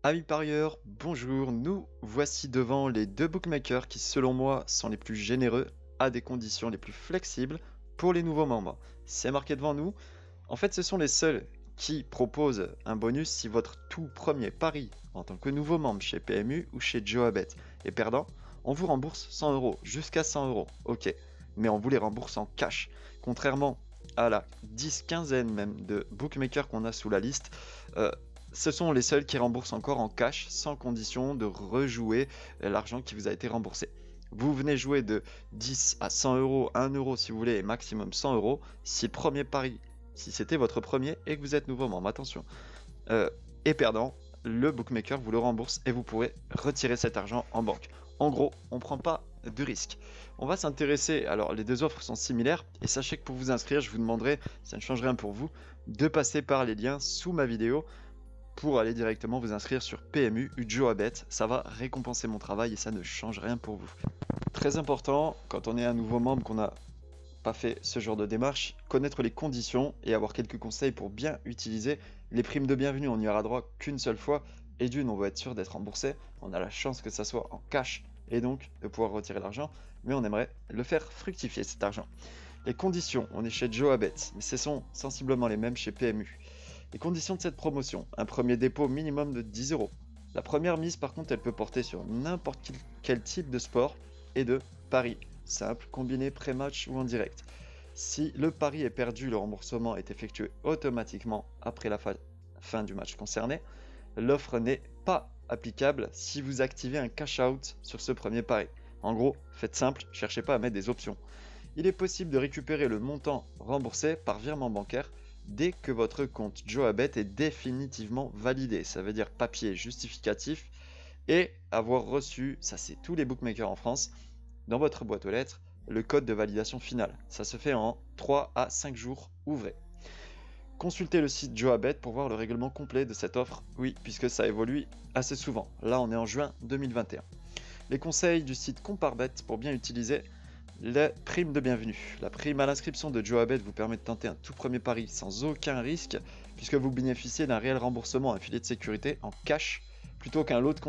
Amis parieurs, bonjour, nous voici devant les deux bookmakers qui selon moi sont les plus généreux à des conditions les plus flexibles pour les nouveaux membres. C'est marqué devant nous. En fait, ce sont les seuls qui proposent un bonus si votre tout premier pari en tant que nouveau membre chez PMU ou chez Joabet est perdant, on vous rembourse 100 euros, jusqu'à 100 euros, ok, mais on vous les rembourse en cash. Contrairement à la 10-15aine même de bookmakers qu'on a sous la liste, euh, ce sont les seuls qui remboursent encore en cash sans condition de rejouer l'argent qui vous a été remboursé. Vous venez jouer de 10 à 100 euros, 1 euro si vous voulez, et maximum 100 euros. Si le premier pari, si c'était votre premier et que vous êtes nouveau membre, attention, euh, est perdant, le bookmaker vous le rembourse et vous pourrez retirer cet argent en banque. En gros, on ne prend pas de risque. On va s'intéresser, alors les deux offres sont similaires, et sachez que pour vous inscrire, je vous demanderai, ça ne change rien pour vous, de passer par les liens sous ma vidéo pour aller directement vous inscrire sur PMU ou Joabet. Ça va récompenser mon travail et ça ne change rien pour vous. Très important, quand on est un nouveau membre qu'on n'a pas fait ce genre de démarche, connaître les conditions et avoir quelques conseils pour bien utiliser les primes de bienvenue. On n'y aura droit qu'une seule fois et d'une, on va être sûr d'être remboursé. On a la chance que ça soit en cash et donc de pouvoir retirer l'argent, mais on aimerait le faire fructifier cet argent. Les conditions, on est chez Joabet, mais ce sont sensiblement les mêmes chez PMU. Les conditions de cette promotion, un premier dépôt minimum de 10 euros. La première mise par contre elle peut porter sur n'importe quel type de sport et de pari, simple, combiné, pré-match ou en direct. Si le pari est perdu, le remboursement est effectué automatiquement après la fin du match concerné. L'offre n'est pas applicable si vous activez un cash out sur ce premier pari. En gros, faites simple, cherchez pas à mettre des options. Il est possible de récupérer le montant remboursé par virement bancaire dès que votre compte Joabet est définitivement validé. Ça veut dire papier justificatif et avoir reçu, ça c'est tous les bookmakers en France, dans votre boîte aux lettres, le code de validation finale. Ça se fait en 3 à 5 jours ouvrés. Consultez le site Joabet pour voir le règlement complet de cette offre, oui, puisque ça évolue assez souvent. Là, on est en juin 2021. Les conseils du site Comparbet pour bien utiliser la prime de bienvenue. La prime à l'inscription de Joabet vous permet de tenter un tout premier pari sans aucun risque, puisque vous bénéficiez d'un réel remboursement, un filet de sécurité en cash, plutôt qu'un lot de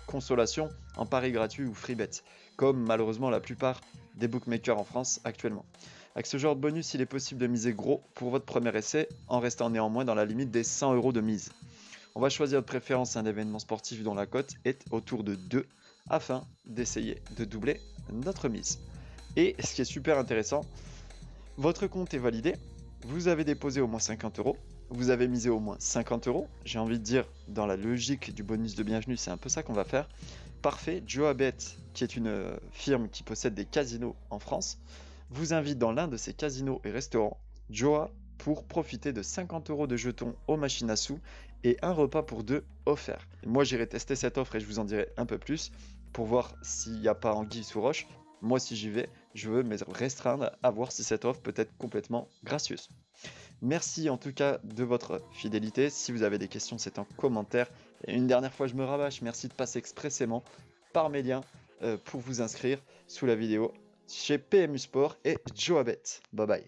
consolation en pari gratuit ou free bet, comme malheureusement la plupart des bookmakers en France actuellement. Avec ce genre de bonus, il est possible de miser gros pour votre premier essai, en restant néanmoins dans la limite des 100 euros de mise. On va choisir de préférence un événement sportif dont la cote est autour de 2, afin d'essayer de doubler notre mise. Et ce qui est super intéressant, votre compte est validé, vous avez déposé au moins 50 euros, vous avez misé au moins 50 euros, j'ai envie de dire, dans la logique du bonus de bienvenue, c'est un peu ça qu'on va faire. Parfait, Joabet, qui est une firme qui possède des casinos en France, vous invite dans l'un de ses casinos et restaurants, Joa, pour profiter de 50 euros de jetons aux machines à sous et un repas pour deux offert. Moi j'irai tester cette offre et je vous en dirai un peu plus pour voir s'il n'y a pas anguille sous roche. Moi si j'y vais, je veux me restreindre à voir si cette offre peut être complètement gracieuse. Merci en tout cas de votre fidélité. Si vous avez des questions, c'est en commentaire. Et une dernière fois, je me rabâche. Merci de passer expressément par mes liens pour vous inscrire sous la vidéo chez PMU Sport et Joabet. Bye bye.